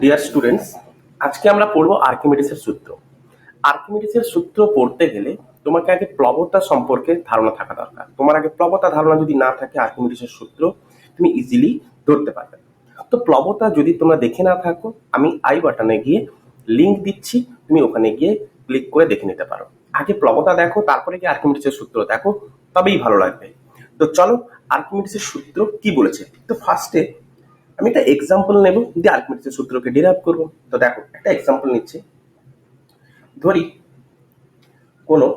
Dear students, আজকে আমরা পড়বো আর্কিমিডিসের সূত্র। আর্কিমিডিসের সূত্র পড়তে গেলে তোমাকে আগে প্লবতা সম্পর্কে ধারণা থাকা দরকার। তোমার আগে প্লবতা ধারণা যদি না থাকে, আর্কিমিডিসের সূত্র তুমি ইজিলি ধরতে পারবে। তো প্লবতা যদি তোমরা দেখে না থাকো, আমি আই বাটনে গিয়ে লিংক দিচ্ছি, তুমি ওখানে গিয়ে ক্লিক করে দেখে নিতে পারো। আগে প্লবতা দেখো, তারপরে গিয়ে আর্কিমিডিসের সূত্র দেখো, তবেই ভালো লাগবে। তো চলো, আর্কিমিডিসের সূত্র কি বলেছে। তো ফার্স্টে আমি একটা এক্সাম্পল নেব, দিয়ে আর্কিমিডিসের সূত্রকে ডিরাইভ করব। তো দেখো, একটা এক্সাম্পল নিচ্ছি। ধরি কোনো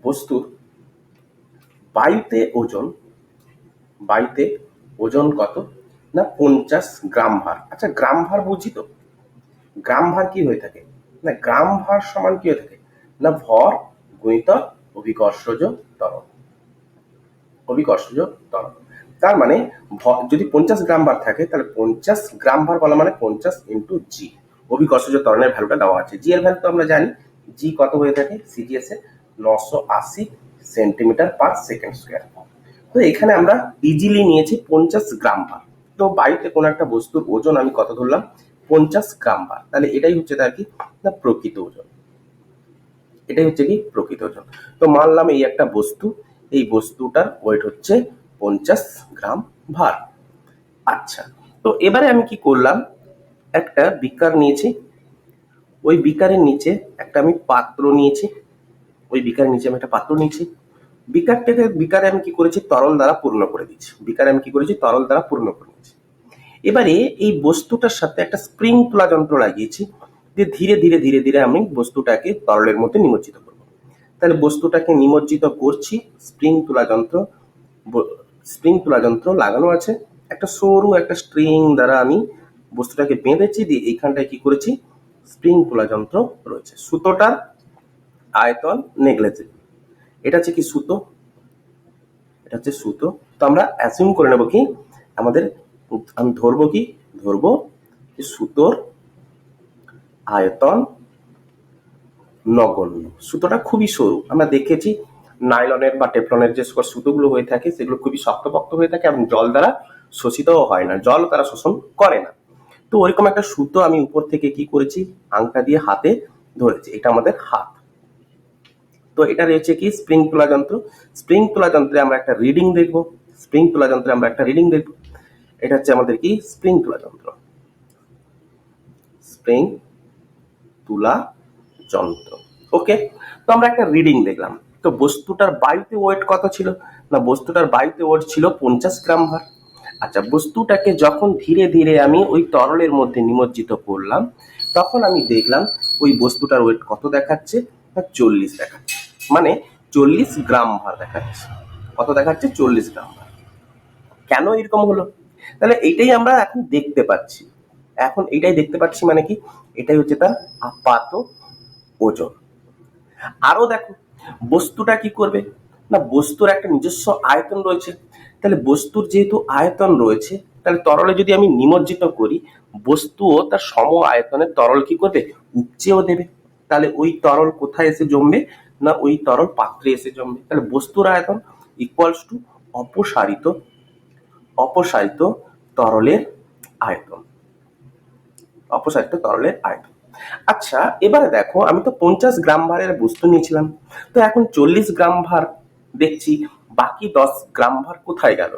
বস্তুর বায়ুতে ওজন কত না 50 গ্রাম ভার। আচ্ছা, গ্রাম ভার বুঝি তো, গ্রাম ভার কি হয়ে থাকে না, গ্রাম ভার সমান কি হয়ে থাকে না ভর গুণিতক অভিকর্ষজ ত্বরণ। তার মানে যদি 50 গ্রাম ভার থাকে, তাহলে 50 গ্রাম ভার বলা মানে 50 ইন্টু জি। অভিকর্ষজ ত্বরণের ভ্যালুটা দেওয়া আছে। জি এর ভ্যালু তো আমরা জানি, জি কত হয়ে থাকে সিজিএস এ 980 সেন্টিমিটার পার সেকেন্ড স্কোয়ার। তো এখানে আমরা ইজিলি নিয়েছি 50 গ্রাম ভার। তো বায়ুতে কোনো একটা বস্তুর ওজন আমি কত ধরলাম 50 গ্রাম ভার, তাহলে এটাই হচ্ছে তার কি না প্রকৃত ওজন। তো মানলাম এই একটা বস্তু, এই বস্তুটার ওয়েট হচ্ছে 50 গ্রাম ভার। আচ্ছা, তো এবারে আমি কি করলাম, একটা বিকার নিয়েছি, ওই বিকারের নিচে একটা আমি পাত্র নিয়েছি, বিকারে আমি কি করেছি তরল দ্বারা পূর্ণ করে দিচ্ছি। এবারে এই বস্তুটার সাথে একটা স্প্রিং তোলা যন্ত্র লাগিয়েছি, যে ধীরে ধীরে ধীরে ধীরে আমি বস্তুটাকে তরলের মধ্যে নিমজ্জিত করব। তাহলে বস্তুটাকে নিমজ্জিত করছি, স্প্রিং তোলা যন্ত্র লাগানো আছে, একটা সরু একটা স্ট্রিং দ্বারা আমি বস্তুটাকে বেঁধেছি, দিয়ে এইখানটায় কি করেছি স্প্রিং তোলা যন্ত্র রয়েছে। সুতোটার আয়তন নেগলেজেবল। এটা হচ্ছে কি সুতো, তো আমরা অ্যাসিউম করে নেব কি আমি ধরবো সুতোর আয়তন নগণ্য। সুতোটা খুবই সরু, আমরা দেখেছি নাইলনের বা টেফলনের যে সুতোগুলো হয়ে থাকে সেগুলো খুবই শক্তপোক্ত হয়ে থাকে এবং জল দ্বারা শোষিতও হয় না, জল তারা শোষণ করে না। তো ওইরকম একটা সুতো আমি উপর থেকে কি করেছি আংটা দিয়ে হাতে ধরেছি, এটা আমাদের হাত। তো এটা রয়েছে কি স্প্রিং তোলা যন্ত্রে আমরা একটা রিডিং দেখবো। এটা হচ্ছে আমাদের কি স্প্রিং তোলা যন্ত্র। ওকে, তো আমরা একটা রিডিং দেখলাম। তো বস্তুটার বায়ুতে ওয়েট কত ছিল না, বস্তুটার বায়ুতে ওয়েট ছিল 50 গ্রাম ভার। আচ্ছা, বস্তুটাকে যখন ধীরে ধীরে আমি ওই তরলের মধ্যে নিমজ্জিত করলাম, তখন আমি দেখলাম ওই বস্তুটার ওয়েট কত দেখাচ্ছে না 40 দেখাচ্ছে, মানে 40 গ্রাম ভার দেখাচ্ছে। কত দেখাচ্ছে 40 গ্রাম ভার। কেন এরকম হলো, তাহলে এইটাই আমরা এখন দেখতে পাচ্ছি। মানে কি, এটাই হচ্ছে তার আপাত ওজন। আরো দেখো, বস্তুটা কি করবে না, বস্তুর একটা নিজস্ব আয়তন রয়েছে। তাহলে বস্তুর যেহেতু আয়তন রয়েছে, তাহলে তরলে যদি আমি নিমজ্জিত করি, বস্তুও তার সম আয়তনের তরল কি করবে উপচেও দেবে। তাহলে ওই তরল কোথায় এসে জমবে না ওই তরল পাত্রে এসে জমবে। তাহলে বস্তুর আয়তন ইকুয়ালস টু অপসারিত তরলের আয়তন। আচ্ছা, এবারে দেখো, আমি তো 50 গ্রাম ভারের বস্তু নিয়েছিলাম, তো এখন 40 গ্রাম ভার দেখছি, বাকি 10 গ্রাম ভার কোথায় গেল।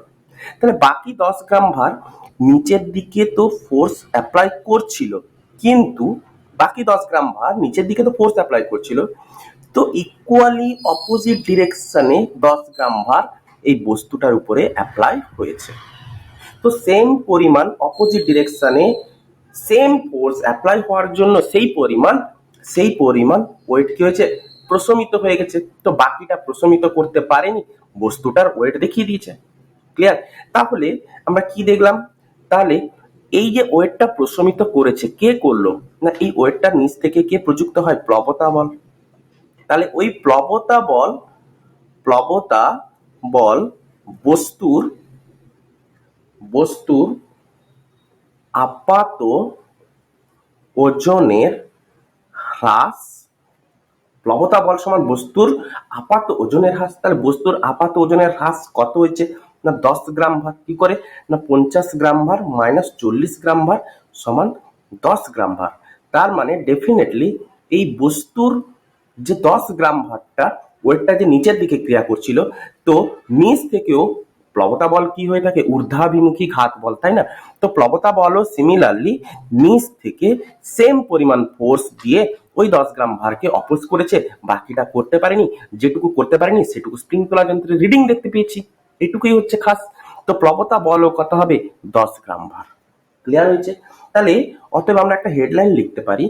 তাহলে বাকি 10 গ্রাম ভার নিচের দিকে তো ফোর্স অ্যাপ্লাই করছিল, কিন্তু বাকি 10 গ্রাম ভার নিচের দিকে তো ফোর্স অ্যাপ্লাই করছিল, তো ইকুয়ালি অপোজিট ডিরেকশনে 10 গ্রাম ভার এই বস্তুটার উপরে অ্যাপ্লাই হয়েছে। তো সেম পরিমাণ অপোজিট ডিরেকশনে সেম ফোর্স অ্যাপ্লাই হওয়ার জন্য সেই পরিমাণ ওয়েট কি হয়েছে প্রশমিত হয়ে গেছে। তো বাকিটা প্রশমিত করতে পারেনি, বস্তুটার ওয়েট দেখিয়ে দিয়েছে। ক্লিয়ার? তাহলে আমরা কি দেখলাম, তাহলে এই যে ওয়েটটা প্রশমিত করেছে কে করলো না, এই ওয়েটটার নিচ থেকে কে প্রযুক্ত হয় প্লবতা বল। তাহলে ওই প্লবতা বল বস্তুর আপাত ওজনের হ্রাস, প্লবতা বল সমান বস্তুর আপাত ওজনের হ্রাস। তাহলে বস্তুর আপাত ওজনের হ্রাস কত হয়েছে না 10 গ্রাম ভার। কি করে না 50 গ্রাম ভার মাইনাস 40 গ্রাম ভার সমান 10 গ্রাম ভার। তার মানে ডেফিনেটলি এই বস্তুর যে 10 গ্রাম ভারটা ওয়েটটা যে নিচের দিকে ক্রিয়া করছিল, তো নিচ থেকেও প্লবতা বল কি হয়ে থাকে, ঊর্ধ্বাভিমুখী ঘাত বল, তাই না? তো প্লবতা বলও সিমিলারলি নিচ থেকে সেম পরিমাণ ফোর্স দিয়ে ওই 10 গ্রাম ভারকে অপোজ করেছে, বাকিটা করতে পারেনি। যেটুকু করতে পারেনি সেটুকু স্প্রিং তোলা যন্ত্রের রিডিং দেখতে পেয়েছি, এটুকুই হচ্ছে খাস। তো প্লবতা বলও কত হবে, 10 গ্রাম ভার। ক্লিয়ার হয়েছে? তাহলে অতএব আমরা একটা হেডলাইন লিখতে পারি,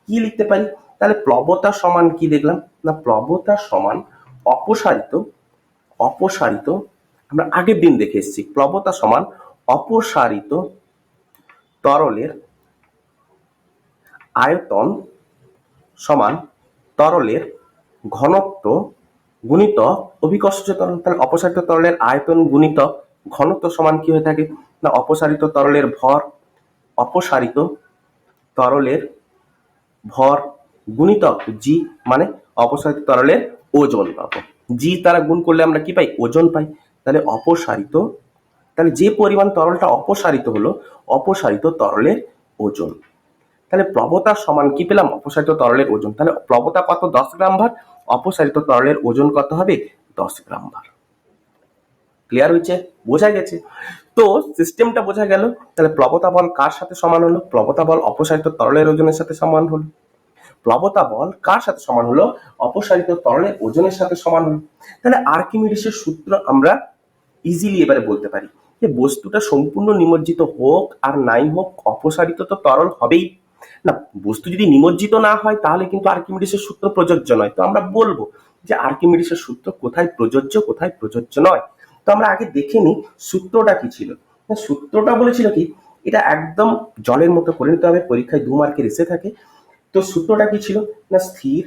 কি লিখতে পারি? তাহলে প্লবতা সমান কি দেখলাম না, প্লবতা সমান অপসারিত আমরা আগের দিন দেখে এসেছি, প্লবতা সমান অপসারিত তরলের আয়তন সমান তরলের ঘনত্ব গুণিতক অভিকর্ষজ ত্বরণ। তাহলে অপসারিত তরলের আয়তন গুণিতক ঘনত্ব সমান কি হয়ে থাকে না, অপসারিত তরলের ভর, অপসারিত তরলের ভর গুণিতক জি, মানে অপসারিত তরলের ওজন পাবো। জি দ্বারা গুণ করলে আমরা কি পাই, ওজন পাই। তাহলে তাহলে যে পরিমাণ তরলটা অপসারিত হলো, অপসারিত তরলের ওজন। তাহলে প্লবতা সমান কি পেলাম, অপসারিত তরলের ওজন। তাহলে প্লবতা কত, 10 গ্রাম ভার, অপসারিত তরলের ওজন কত হবে, 10 গ্রাম ভার। ক্লিয়ার হয়েছে? বোঝা গেছে? তো সিস্টেমটা বোঝা গেল। তাহলে প্লবতা বল কার সাথে সমান হলো, প্লবতা বল অপসারিত তরলের ওজনের সাথে সমান হলো। প্লবতা বল কার সাথে সমান হলো, অপসারিত তরলের ওজনের সাথে সমান হলো। তাহলে আর্কিমিডিসের সূত্র আমরা ইজিলি এবারে বলতে পারি যে বস্তুটা সম্পূর্ণ নিমজ্জিত হোক আর নাই হোক, অপসারিত তো তরল হবেই না। বস্তু যদি নিমজ্জিত না হয় তাহলে কিন্তু আর্কিমিডিসের সূত্র প্রযোজ্য নয়। তো আমরা বলবো যে আর্কিমিডিসের সূত্র কোথায় প্রযোজ্য, কোথায় প্রযোজ্য নয়। তো আমরা আগে দেখে নিই সূত্রটা কি ছিল। সূত্রটা বলেছিল কি, এটা একদম জলের মতো করে নিতে হবে, পরীক্ষায় 2 মার্কের এসে থাকে। তো সূত্রটা কি ছিল না, স্থির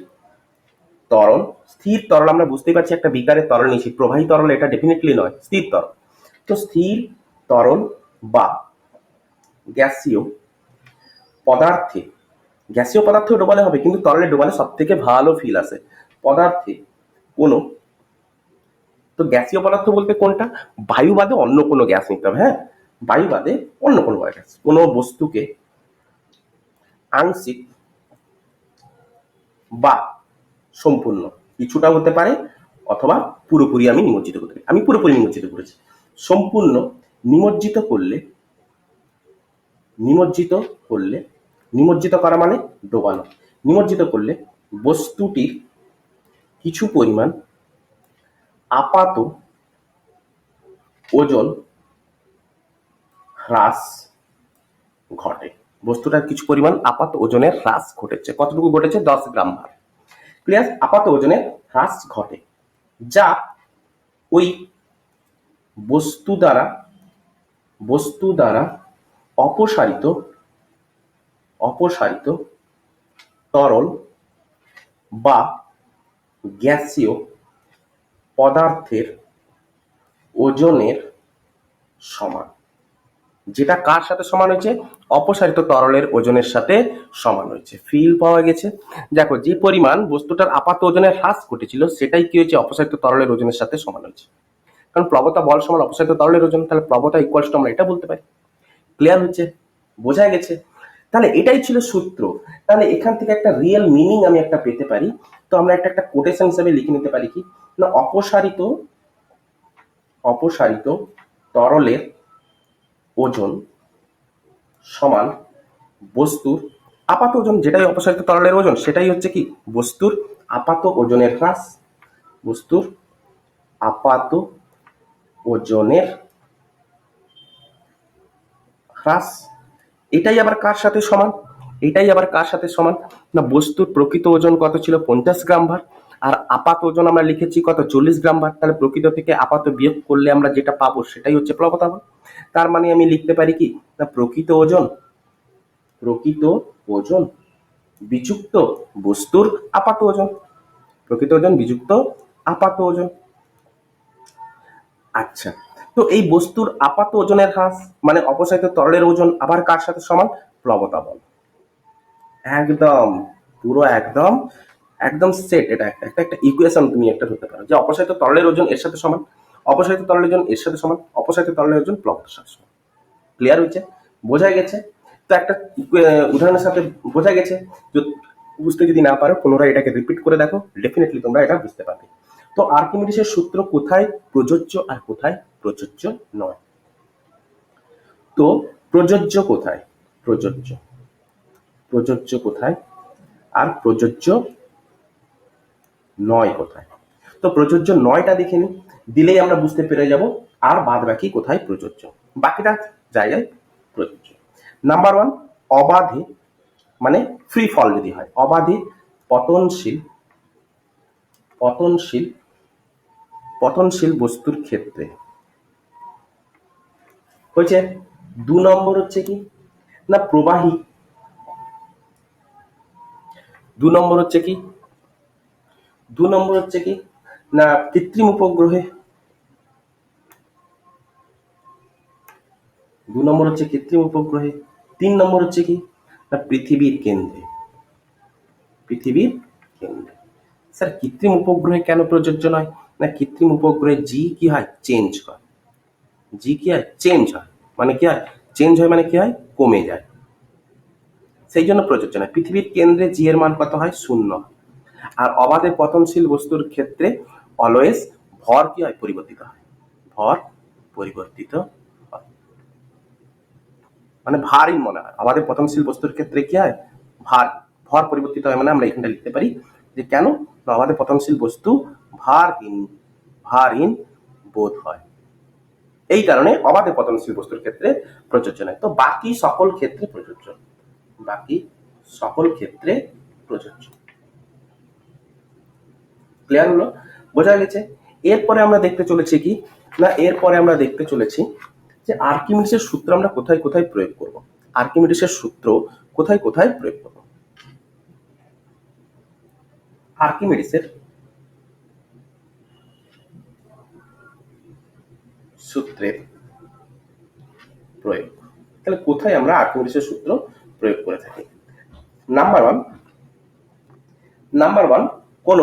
তরল আমরা বুঝতেই পারছি একটা বিকারে তরল নিয়েছি, প্রবাহী তরল এটা ডেফিনেটলি নয়, স্থির তরল। তো স্থির তরল বা গ্যাসীয় পদার্থে, গ্যাসীয় পদার্থে ডোবালে হবে, কিন্তু তরলে ডোবালে সব থেকে ভালো ফিল আসে। পদার্থে কোনো, তো গ্যাসীয় পদার্থ বলতে কোনটা, বায়ু বাদে অন্য কোনো গ্যাস নিতে হবে। হ্যাঁ, বায়ু বাদে অন্য কোনো গ্যাস, কোনো বস্তুকে আংশিক বা সম্পূর্ণ, কিছুটা হতে পারে অথবা পুরোপুরি আমি নিমজ্জিত করতে পারি। আমি পুরোপুরি নিমজ্জিত করেছি। সম্পূর্ণ নিমজ্জিত করা মানে ডোবানো। নিমজ্জিত করলে বস্তুটির কিছু পরিমাণ আপাত ওজন হ্রাস ঘটে। বস্তুটার কিছু পরিমাণ আপাত ওজনের হ্রাস ঘটেছে। কতটুকু ঘটেছে, 10 গ্রাম ভার। ক্লিয়ার? আপাত ওজনের হ্রাস ঘটে, যা ওই বস্তু দ্বারা অপসারিত তরল বা গ্যাসীয় পদার্থের ওজনের সমান। যেটা কার সাথে সমান হয়েছে, অপসারিত তরলের ওজনের সাথে সমান হয়েছে। ফিল পাওয়া গেছে? দেখো, যে পরিমাণ বস্তুটার আপাত ওজনের হ্রাস ঘটেছিল সেটাই কি হয়েছে, অপসারিত তরলের ওজনের সাথে সমান হয়েছে। কারণ প্লবতা বল সমান অপসারিত তরলের ওজন, তাহলে প্লবতা ইকুয়ালস টু আমরা এটা বলতে পারি। ক্লিয়ার হচ্ছে? বোঝা গেছে? তাহলে এটাই ছিল সূত্র। তাহলে এখান থেকে একটা রিয়েল মিনিং আমি একটা পেতে পারি। তো আমরা একটা কোটেশন হিসেবে লিখে নিতে পারি কি না, অপসারিত তরলের ওজন সমান বস্তুর আপাত ওজন। যেটাই অপসারিত তরলের ওজন সেটাই হচ্ছে কি, বস্তুর আপাত ওজনের হ্রাস। বস্তুর আপাত ওজনের হ্রাস। এটাই আবার কার সাথে সমান, না বস্তুর প্রকৃত ওজন কত ছিল, 50 গ্রাম ভার, আর আপাত ওজন আমরা লিখেছি কত, 40 গ্রাম ভার। তাহলে প্রকৃত থেকে আপাত বিয়োগ করলে আমরা যেটা পাবো সেটাই হচ্ছে প্লবতা বল। তার মানে আমি লিখতে পারি কি না, প্রকৃত ওজন বিযুক্ত বস্তুর আপাত ওজন, প্রকৃত ওজন বিযুক্ত আপাত ওজন। আচ্ছা, তো এই বস্তুর আপাত ওজনের হ্রাস মানে অপসারিত তরলের ওজন আবার কার সাথে সমান, প্লবতা বল। একদম পুরো একদম সেট। এটা একটা ইকুয়েশন তুমি একটা ধরতে পারো যে অপসারিত তরলের ওজন এর সাথে সমান, অপসারিত তরলের ওজন এর সাথে সমান, অপসারিত তরলের ওজন প্লবতার সাথে সমান। ক্লিয়ার হয়েছে? বোঝা গেছে? তো একটা উদাহরণের সাথে বোঝা গেছে। বুঝতে যদি না পারো পুনরায় এটাকে রিপিট করে দেখো, ডেফিনেটলি তোমরা এটা বুঝতে পারবে। তো আর্কিমিডিসের সূত্র কোথায় প্রযোজ্য আর কোথায় প্রযোজ্য নয়? তো প্রযোজ্য কোথায়? প্রযোজ্য প্রযোজ্য কোথায় আর প্রযোজ্য নয় কোথায়? তো প্রযোজ্য নয়টা দেখে নিই, দিলেই আমরা বুঝতে পেরে যাব আর বাদ বাকি কোথায় প্রযোজ্য, বাকিটা জায়গায় প্রযোজ্য। নাম্বার ওয়ান, অবাধে মানে ফ্রি ফল যদি হয়, অবাধে পতনশীল পতনশীল পতনশীল বস্তুর ক্ষেত্রে হয়েছে। 2 নম্বর হচ্ছে কি না প্রবাহী, 2 নম্বর হচ্ছে কি 2 নম্বর হচ্ছে কি না কৃত্রিম উপগ্রহে, 2 নম্বর হচ্ছে কৃত্রিম উপগ্রহে। 3 নম্বর হচ্ছে কি না পৃথিবীর কেন্দ্রে, পৃথিবীর কেন্দ্রে। স্যার কৃত্রিম উপগ্রহে কেন প্রযোজ্য নয়? না কৃত্রিম উপগ্রহে জি কি হয় চেঞ্জ হয়, জি কি হয় চেঞ্জ হয়, মানে কি হয় চেঞ্জ হয় মানে কি হয় কমে যায়, সেই জন্য প্রযোজ্য নয়। পৃথিবীর কেন্দ্রে জি এর মান কত হয় 0। আর অবাধে পতনশীল বস্তুর ক্ষেত্রে অলওয়েজ ভর কি হয় পরিবর্তিত হয়, ভর পরিবর্তিত হয়, মানে ভারহীন মনে হয়। আমাদের পতনশীল বস্তুর ক্ষেত্রে কি হয় ভার, ভর পরিবর্তিত হয়, মানে আমরা এখানটা লিখতে পারি যে কেন না আমাদের পতনশীল বস্তু ভারহীন ভারহীন বোধ হয়, এই কারণে অবাধে পতনশীল বস্তুর ক্ষেত্রে প্রযোজ্য নয়। তো বাকি সকল ক্ষেত্রে প্রযোজ্য, বাকি সকল ক্ষেত্রে প্রযোজ্য। ক্লিয়ার হলো? বোঝা গেছে? এরপরে আমরা দেখতে চলেছি কি না এরপরে আমরা দেখতে চলেছি যে আর্কিমিডিসের সূত্র আমরা কোথায় কোথায় প্রয়োগ করব, আর্কিমিডিসের সূত্র কোথায় কোথায় প্রয়োগ করব। আর্কিমিডিসের সূত্রের প্রয়োগ, তাহলে কোথায় আমরা আর্কিমিডিসের সূত্র প্রয়োগ করে থাকি? নাম্বার ওয়ান কোন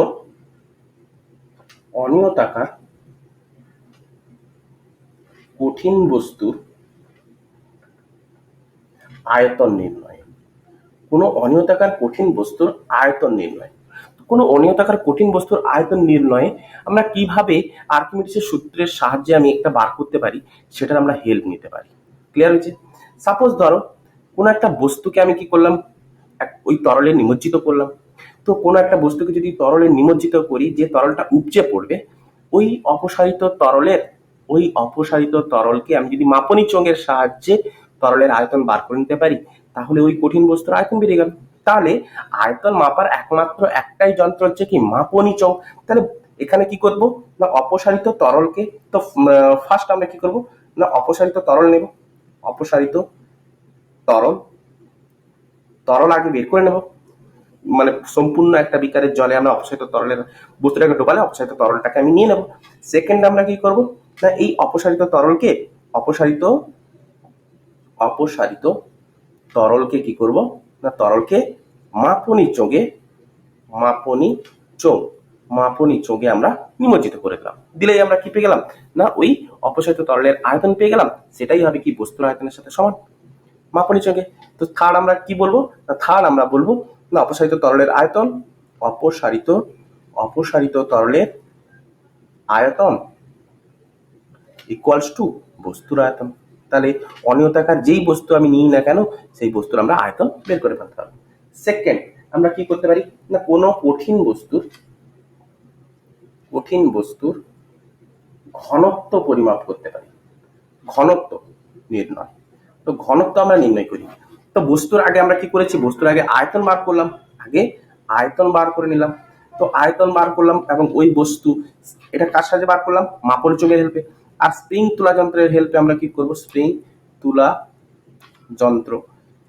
অনিয়তাকার কঠিন বস্তুর আয়তন নির্ণয়, কোন অনিয়তাকার কঠিন বস্তুর আয়তন নির্ণয়। কোন অনিয়তাকার কঠিন বস্তুর আয়তন নির্ণয়ে আমরা কিভাবে আর্কিমিডিসের সূত্রের সাহায্যে আমি একটা বার করতে পারি সেটার আমরা হেল্প নিতে পারি। ক্লিয়ার হয়েছে? সাপোজ ধরো কোন একটা বস্তুকে আমি কি করলাম ওই তরলে নিমজ্জিত করলাম। তো কোনো একটা বস্তুকে যদি তরলে নিমজ্জিত করি, যে তরলটা উপচে পড়বে ওই অপসারিত তরলকে আমি যদি মাপনী চোঙের সাহায্যে তরলের আয়তন বার করে নিতে পারি, তাহলে ওই কঠিন বস্তুর আয়তন বেড়ে গেল। তাহলে আয়তন মাপার একমাত্র একটাই যন্ত্র হচ্ছে কি মাপনী চোঙ। তাহলে এখানে কি করব না অপসারিত তরলকে, তো ফার্স্ট আমরা কি করব না অপসারিত তরল নেব, অপসারিত তরল তরল আগে বের করে নেব, মানে সম্পূর্ণ একটা বিকারের জলে আমরা অপসারিত তরলের বস্তুটাকে ডোবালে অপসারিত তরলটাকে আমি নিয়ে নেব। সেকেন্ড আমরা কি করব না এই অপসারিত তরলকে অপসারিত তরলকে কি করব না তরলকে মাপনী চোঙে মাপনী চোঙে আমরা নিমজ্জিত করে দিলাম। দিলেই আমরা কি পেয়ে গেলাম না ওই অপসারিত তরলের আয়তন পেয়ে গেলাম, সেটাই হবে কি বস্তুর আয়তনের সাথে সমান মাপনী চোঙে। তো থার্ড আমরা কি বলবো না থার্ড আমরা বলবো না অপসারিত তরলের আয়তন, অপসারিত তরলের আয়তন ইকুয়ালস টু বস্তুর আয়তন। তাহলে অনিয়তাকার যেই বস্তু আমি নিই না কেন সেই বস্তুর আমরা আয়তন বের করে ফেলতে পারবো। সেকেন্ড আমরা কি করতে পারি না কোনো কঠিন বস্তুর ঘনত্ব পরিমাপ করতে পারি, ঘনত্ব নির্ণয়। তো ঘনত্ব আমরা নির্ণয় করি। তো বস্তুর আগে আমরা কি করেছি বস্তুর আগে আয়তন বার করলাম, আগে আয়তন বার করে নিলাম। তো আয়তন বার করলাম এবং ওই বস্তু এটা কার সাহায্যে বার করলাম মাপনী চোঙের হেল্পে। আর স্প্রিং তুলা যন্ত্রের হেল্পে আমরা কি করব স্প্রিং তুলা যন্ত্র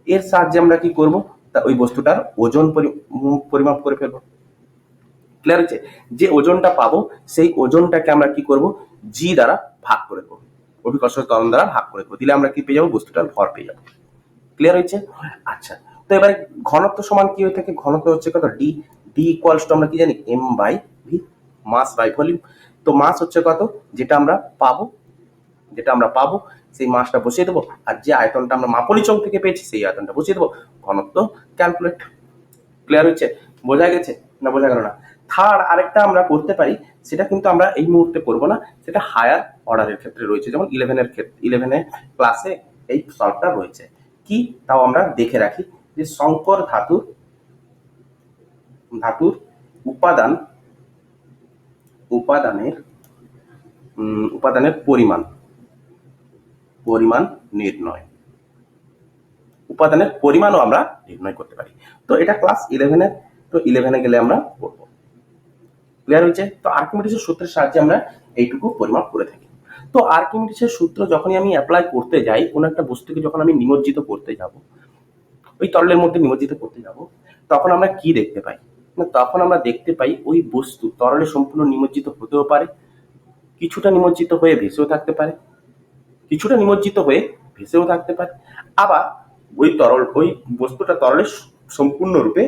এর সাহায্যে আমরা কি করব তা ওই বস্তুটার ওজন পরিমাপ করে ফেলবো। ক্লিয়ার হচ্ছে? যে ওজনটা পাবো সেই ওজনটাকে আমরা কি করব জি দ্বারা ভাগ করে দেবো, অভিকর্ষ ত্বরণ দ্বারা ভাগ করে দেবো। দিলে আমরা কি পেয়ে যাবো বস্তুটার ভর পেয়ে যাবো। ক্লিয়ার হয়েছে? আচ্ছা, তো এবারে ঘনত্ব সমান কি হয়ে থাকে, ঘনত্ব হচ্ছে কত ডি, ডি ইকুয়ালস টু আমরা কি জানি M by V, mass by volume. তো মাস হচ্ছে কত যেটা আমরা পাবো যেটা আমরা পাবো সেই মাসটা বসিয়ে দেবো, আর যে আয়তনটা আমরা মাপলি চক থেকে পেয়েছি সেই আয়তনটা বসিয়ে দেবো, ঘনত্ব ক্যালকুলেট। ক্লিয়ার হচ্ছে? বোঝা গেছে না বোঝা গেল না? থার্ড আরেকটা আমরা করতে পারি, সেটা কিন্তু আমরা এই মুহূর্তে করবো না, সেটা হায়ার অর্ডারের ক্ষেত্রে রয়েছে, যেমন 11-এর ক্ষেত্রে 11-এর ক্লাসে এই সলভটা রয়েছে। কি তাও আমরা দেখে রাখি যে সংকর ধাতুর উপাদান উপাদানের পরিমাণ নির্ণয়, উপাদানের পরিমাণও আমরা নির্ণয় করতে পারি। তো এটা ক্লাস 11-এর, তো 11-এ গেলে আমরা করবো। ক্লিয়ার হয়েছে? তো আর্কিমিডিসের সূত্রের সাহায্যে আমরা এইটুকু পরিমাপ করে থাকি। তো আর্কিমিডিসের সূত্র যখনই আমি অ্যাপ্লাই করতে যাই, কোনো একটা বস্তুকে যখন আমি নিমজ্জিত করতে যাব, ওই তরলের মধ্যে নিমজ্জিত করতে যাব, তখন আমরা কি দেখতে পাই না, তখন আমরা দেখতে পাই ওই বস্তু তরলে সম্পূর্ণ নিমজ্জিত হতেও পারে, কিছুটা নিমজ্জিত হয়ে ভেসেও থাকতে পারে, আবার ওই বস্তুটা তরলে সম্পূর্ণরূপে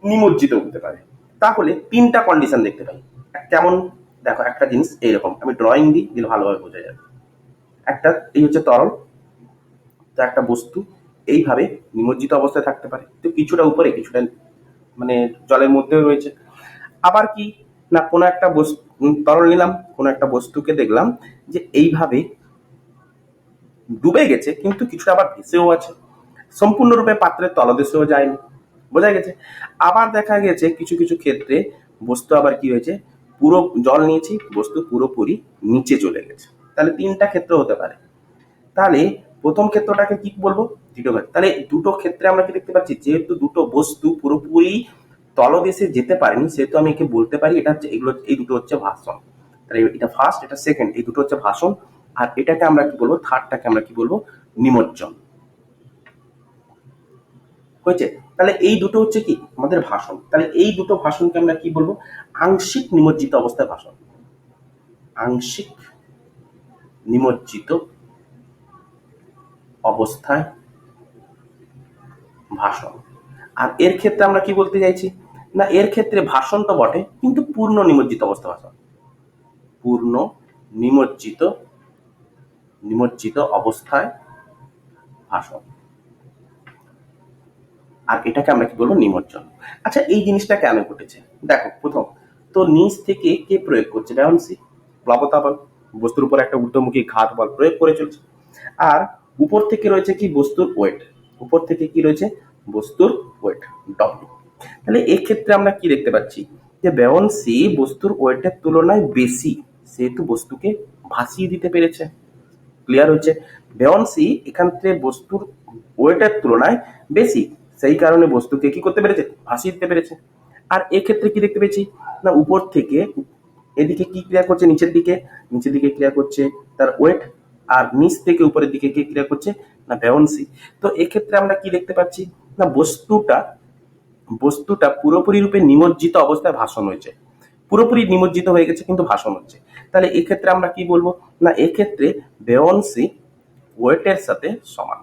নিমজ্জিত হতে পারে। তাহলে তিনটা কন্ডিশন দেখতে পাই। কেমন? দেখো একটা জিনিস এইরকম, আমি ড্রয়িং দিলে ভালোভাবে বোঝা যাবে। একটা এই হচ্ছে তরল, তো একটা বস্তু এইভাবে নিমজ্জিত অবস্থায় থাকতে পারে, তো কিছুটা উপরে কিছুটা মানে জলের মধ্যেও রয়েছে। আবার কি না, কোনো একটা তরল নিলাম, কোনো একটা বস্তুকে দেখলাম যে এইভাবে ডুবে গেছে কিন্তু কিছুটা আবার ভেসেও আছে, সম্পূর্ণরূপে পাত্রের তলদেশেও যায়নি। বোঝা গেছে? আবার দেখা গেছে কিছু কিছু ক্ষেত্রে বস্তু আবার কি হয়েছে, পুরো জল নিয়েছি, বস্তু পুরোপুরি নিচে চলে গেছে। তাহলে তিনটা ক্ষেত্র হতে পারে। তাহলে প্রথম ক্ষেত্রটাকে কি বলবো? দ্বিতীয় ক্ষেত্র। তাহলে দুটো ক্ষেত্রে আমরা কি দেখতে পাচ্ছি, যেহেতু দুটো বস্তু পুরোপুরি তলদেশে যেতে পারেনি, সেহেতু আমি একে বলতে পারি এটা হচ্ছে, এগুলো এই দুটো হচ্ছে ভাষণ। তাহলে এটা ফার্স্ট, এটা সেকেন্ড, এই দুটো হচ্ছে ভাষণ। আর এটাকে আমরা কি বলবো, থার্ডটাকে আমরা কি বলবো, নিমজ্জন। হয়েছে? তাহলে এই দুটো হচ্ছে কি আমাদের ভাষণ। তাহলে এই দুটো ভাষণকে আমরা কি বলবো, আংশিক নিমজ্জিত অবস্থায় ভাষণ, আংশিক নিমজ্জিত অবস্থায় ভাষণ। আর এর ক্ষেত্রে আমরা কি বলতে চাইছি না, এর ক্ষেত্রে ভাষণ তো বটে, কিন্তু পূর্ণ নিমজ্জিত অবস্থা ভাষণ, পূর্ণ নিমজ্জিত অবস্থায় ভাষণ। আর এটাকে আমরা কি বলবো, নিমজ্জন। আচ্ছা, এই জিনিসটা কেন ঘটেছে? দেখো, প্রথম তো নিচ থেকে কে প্রয়োগ করছে, ব্যবনশী প্লাবতা বল, বস্তুর উপর একটা ঊর্ধ্বমুখী ঘাত বল প্রয়োগ করে চলছে। আর উপর থেকে রয়েছে কি, বস্তুর ওয়েট, উপর থেকে কি রয়েছে, বস্তুর ওয়েট ডব্লিউ। তাহলে এই ক্ষেত্রে আমরা কি দেখতে পাচ্ছি, যে ব্যবনশী বস্তুর ওয়েটের তুলনায় বেশি, সেহেতু বস্তুকে ভাসিয়ে দিতে পেরেছে। ক্লিয়ার হচ্ছে? ব্যবনশী এখান থেকে বস্তুর ওয়েটের তুলনায় বেশি, সেই কারণে বস্তুকে কি করতে পেরেছে, ভাসিয়ে দিতে পেরেছে। আর এক্ষেত্রে কি দেখতে পেয়েছি না, উপর থেকে এদিকে কি ক্রিয়া করছে, নিচের দিকে ক্রিয়া করছে তার ওয়েট, আর নিচ থেকে উপরের দিকে কি ক্রিয়া করছে না, ব্যবনশী। তো এক্ষেত্রে আমরা কি দেখতে পাচ্ছি না, বস্তুটা পুরোপুরি রূপে নিমজ্জিত অবস্থায় ভাসন হয়েছে, পুরোপুরি নিমজ্জিত হয়ে গেছে কিন্তু ভাসন হচ্ছে। তাহলে এক্ষেত্রে আমরা কি বলবো না, এক্ষেত্রে ব্যবনশী ওয়েটের সাথে সমান।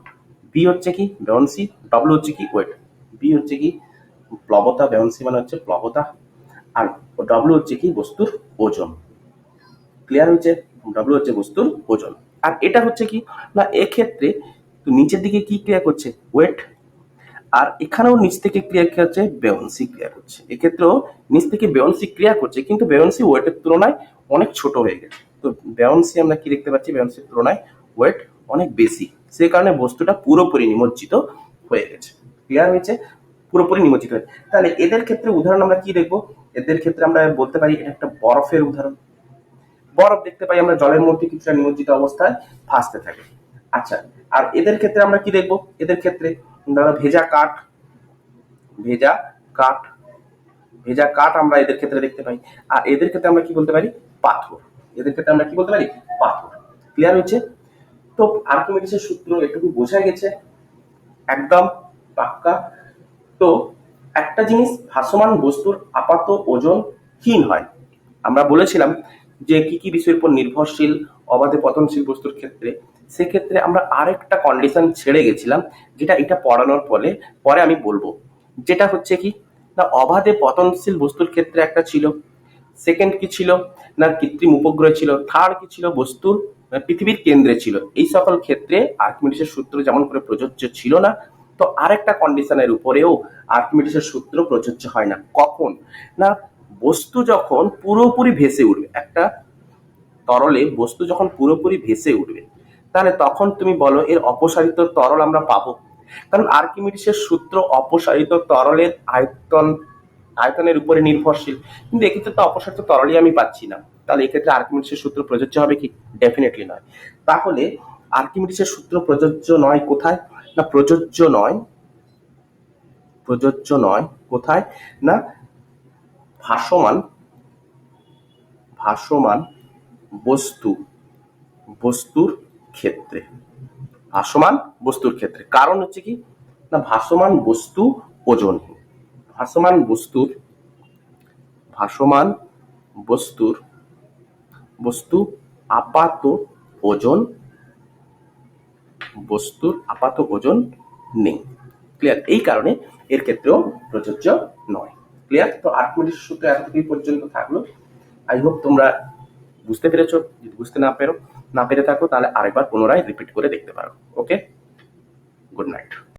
বি হচ্ছে কি ব্যবনশী, ডব্লিউ হচ্ছে কি ওয়েট, বি হচ্ছে কি প্লবতা, ব্যবনশী মানে হচ্ছে প্লবতা, আর ডব্লিউ হচ্ছে কি বস্তুর ওজন। ক্লিয়ার হচ্ছে? ডব্লিউ হচ্ছে বস্তুর ওজন। আর এটা হচ্ছে কি না, এক্ষেত্রে নিচের দিকে কি ক্রিয়া করছে, ওয়েট, আর এখানেও নিচ থেকে ক্রিয়া করছে, ব্যবনশী ক্রিয়া করছে। এক্ষেত্রেও নিচ থেকে ব্যবনশী ক্রিয়া করছে, কিন্তু ব্যবনশী ওয়েটের তুলনায় অনেক ছোট হয়ে গেছে। তো ব্যবনশী আমরা কি দেখতে পাচ্ছি, ব্যবনশীর তুলনায় ওয়েট অনেক বেশি, সে কারণে বস্তুটা পুরোপুরি নিমজ্জিত হয়ে গেছে। ক্লিয়ার হয়েছে? পুরোপুরি নিমজ্জিত হয়ে। তাহলে এদের ক্ষেত্রে উদাহরণ আমরা কি দেখবো, এদের ক্ষেত্রে আমরা বলতে পারি এটা একটা বরফের উদাহরণ। বরফ দেখতে পাই আমরা জলের মধ্যে কিছুটা নিমজ্জিত অবস্থায় ভাসতে থাকে। আচ্ছা, আর এদের ক্ষেত্রে আমরা কি দেখবো, এদের ক্ষেত্রে ধরো ভেজা কাঠ আমরা এদের ক্ষেত্রে দেখতে পাই। আর এদের ক্ষেত্রে আমরা কি বলতে পারি, পাথর। পাথর। ক্লিয়ার হচ্ছে? তো আর্কিমিডিসের সূত্র এটুকু বোঝা গেছে, একদম পাক্কা। তো একটা জিনিস, ভাসমান বস্তুর আপাত ওজন হীন হয়। আমরা বলেছিলাম যে কি কি বিষয়ের উপর নির্ভরশীল অবাধে পতনশীল বস্তুর ক্ষেত্রে, সেক্ষেত্রে আমরা আরেকটা কন্ডিশন ছেড়ে গেছিলাম, যেটা এটা পড়ানোর পরে আমি বলবো, যেটা হচ্ছে কি না, অবাধে পতনশীল বস্তুর ক্ষেত্রে একটা ছিল, সেকেন্ড কি ছিল না, কৃত্রিম উপগ্রহ ছিল, থার্ড কি ছিল, বস্তুর পৃথিবীর কেন্দ্রে ছিল, এই সকল ক্ষেত্রে আর্কিমিডিসের সূত্র যেমন করে প্রযোজ্য ছিল না, তো আরেকটা কন্ডিশনের উপরেও আর্কিমিডিসের সূত্র প্রযোজ্য হয় না। কখন না, বস্তু যখন পুরোপুরি ভেসে উঠবে, একটা তরলে বস্তু যখন পুরোপুরি ভেসে উঠবে, তাহলে তখন তুমি বলো এর অপসারিত তরল আমরা পাবো। কারণ আর্কিমিডিসের সূত্র অপসারিত তরলের আয়তনের উপরে নির্ভরশীল, কিন্তু এক্ষেত্রে তো অপসারিত তরলই আমি পাচ্ছি না, তাহলে এক্ষেত্রে আর্কিমিডিসের সূত্র প্রযোজ্য হবে কি? ডেফিনেটলি নয়। তাহলে আর্কিমিডিসের সূত্র প্রযোজ্য নয় কোথায়? না প্রযোজ্য নয় কোথায়? না ভাসমান বস্তুর ক্ষেত্রে। ভাসমান বস্তুর ক্ষেত্রে কারণ হচ্ছে কি না, ভাসমান বস্তু ওজনহীন। ভাসমান বস্তু আপাত ওজন নেই। ক্লিয়ার? এই কারণে এর ক্ষেত্রেও প্রযোজ্য নয়। ক্লিয়ার? তো আর্কিমিডিসের সূত্র এতটুকুই পর্যন্ত থাকলো। আই হোপ তোমরা বুঝতে পেরেছো। যদি বুঝতে না পেরে থাকো তাহলে আরেকবার পুনরায় রিপিট করে দেখতে পারো। ওকে, গুড নাইট।